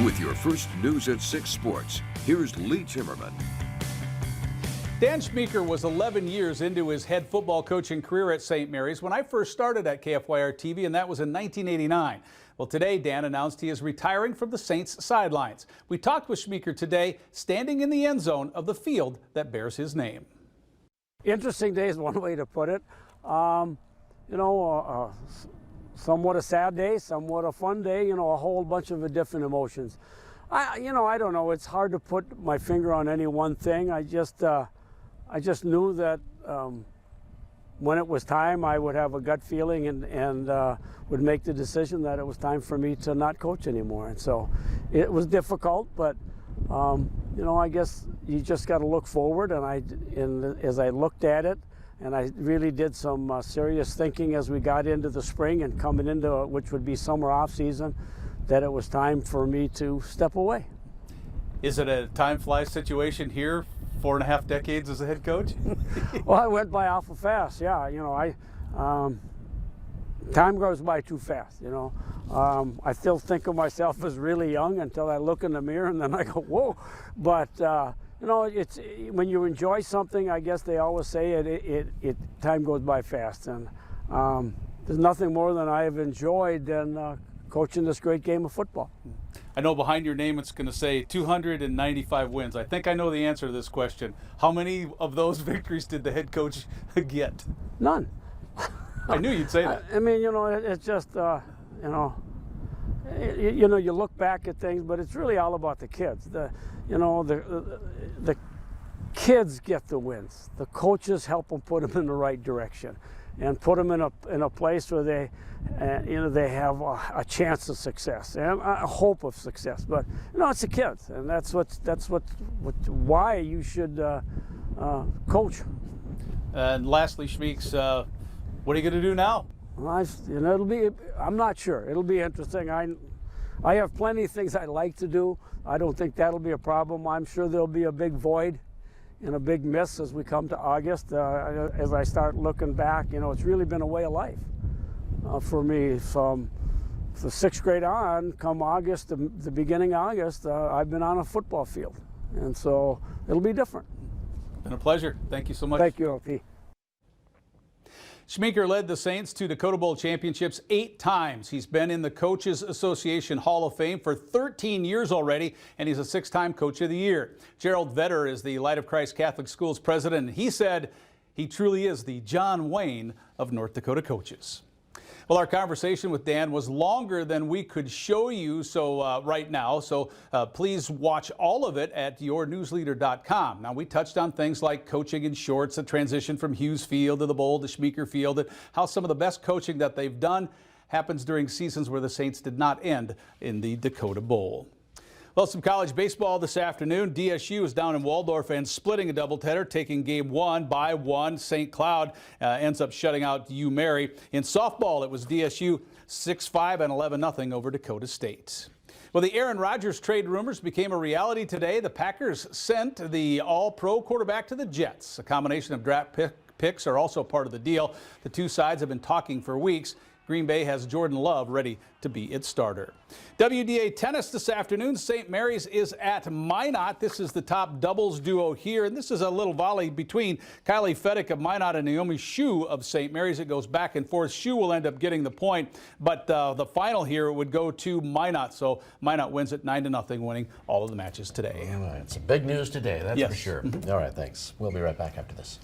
With your first News at 6 Sports, here's Lee Timmerman. Dan Schmeeker was 11 years into his head football coaching career at St. Mary's when I first started at KFYR TV, and that was in 1989. Well, today Dan announced he is retiring from the Saints sidelines. We talked with Schmeeker today, standing in the end zone of the field that bears his name. Interesting day is one way to put it. Somewhat a sad day, somewhat a fun day, a whole bunch of different emotions. I don't know, it's hard to put my finger on any one thing. I just knew that when it was time, I would have a gut feeling and would make the decision that it was time for me to not coach anymore. And so it was difficult, but I guess you just got to look forward. And as I looked at it, and I really did some serious thinking as we got into the spring and coming into which would be summer off season, that it was time for me to step away. Is it a time flies situation here, 4.5 decades as a head coach? Well, I went by awful fast. Yeah, time goes by too fast. I still think of myself as really young until I look in the mirror and then I go, whoa. But it's when you enjoy something, I guess they always say time goes by fast, and there's nothing more than I have enjoyed than coaching this great game of football. I know behind your name it's going to say 295 wins. I think I know the answer to this question. How many of those victories did the head coach get? None. I knew you'd say that. I mean, it's just, you look back at things, but it's really all about the kids. The kids get the wins. The coaches help them put them in the right direction and put them in a place where they have a chance of success and a hope of success. But it's the kids, and that's why you should coach. And lastly, Schmeeks, what are you going to do now? Well, I'm not sure. It'll be interesting. I have plenty of things I like to do. I don't think that'll be a problem. I'm sure there'll be a big void and a big miss as we come to August. As I start looking back, it's really been a way of life for me from the 6th grade on. Come August, the beginning of August, I've been on a football field, and so it'll be different. Been a pleasure. Thank you so much. Thank you, LP. Schmeeker led the Saints to Dakota Bowl championships 8 times. He's been in the Coaches Association Hall of Fame for 13 years already, and he's a 6-time Coach of the Year. Gerald Vetter is the Light of Christ Catholic Schools president, and he said he truly is the John Wayne of North Dakota coaches. Well, our conversation with Dan was longer than we could show you right now, so please watch all of it at yournewsleader.com. Now, we touched on things like coaching in shorts, the transition from Hughes Field to the Bowl to Schmeeker Field, and how some of the best coaching that they've done happens during seasons where the Saints did not end in the Dakota Bowl. Well, some college baseball this afternoon. DSU is down in Waldorf and splitting a doubleheader, taking game 1 by 1. St. Cloud ends up shutting out UMary. In softball, it was DSU 6-5 and 11-0 over Dakota State. Well, the Aaron Rodgers trade rumors became a reality today. The Packers sent the All-Pro quarterback to the Jets. A combination of draft picks are also part of the deal. The two sides have been talking for weeks. Green Bay has Jordan Love ready to be its starter. WDA tennis this afternoon. St. Mary's is at Minot. This is the top doubles duo here, and this is a little volley between Kylie Fedek of Minot and Naomi Shu of St. Mary's. It goes back and forth. Shu will end up getting the point, but the final here would go to Minot. So Minot wins it 9-0, winning all of the matches today. All right, it's big news today, that's yes. for sure. All right, thanks. We'll be right back after this.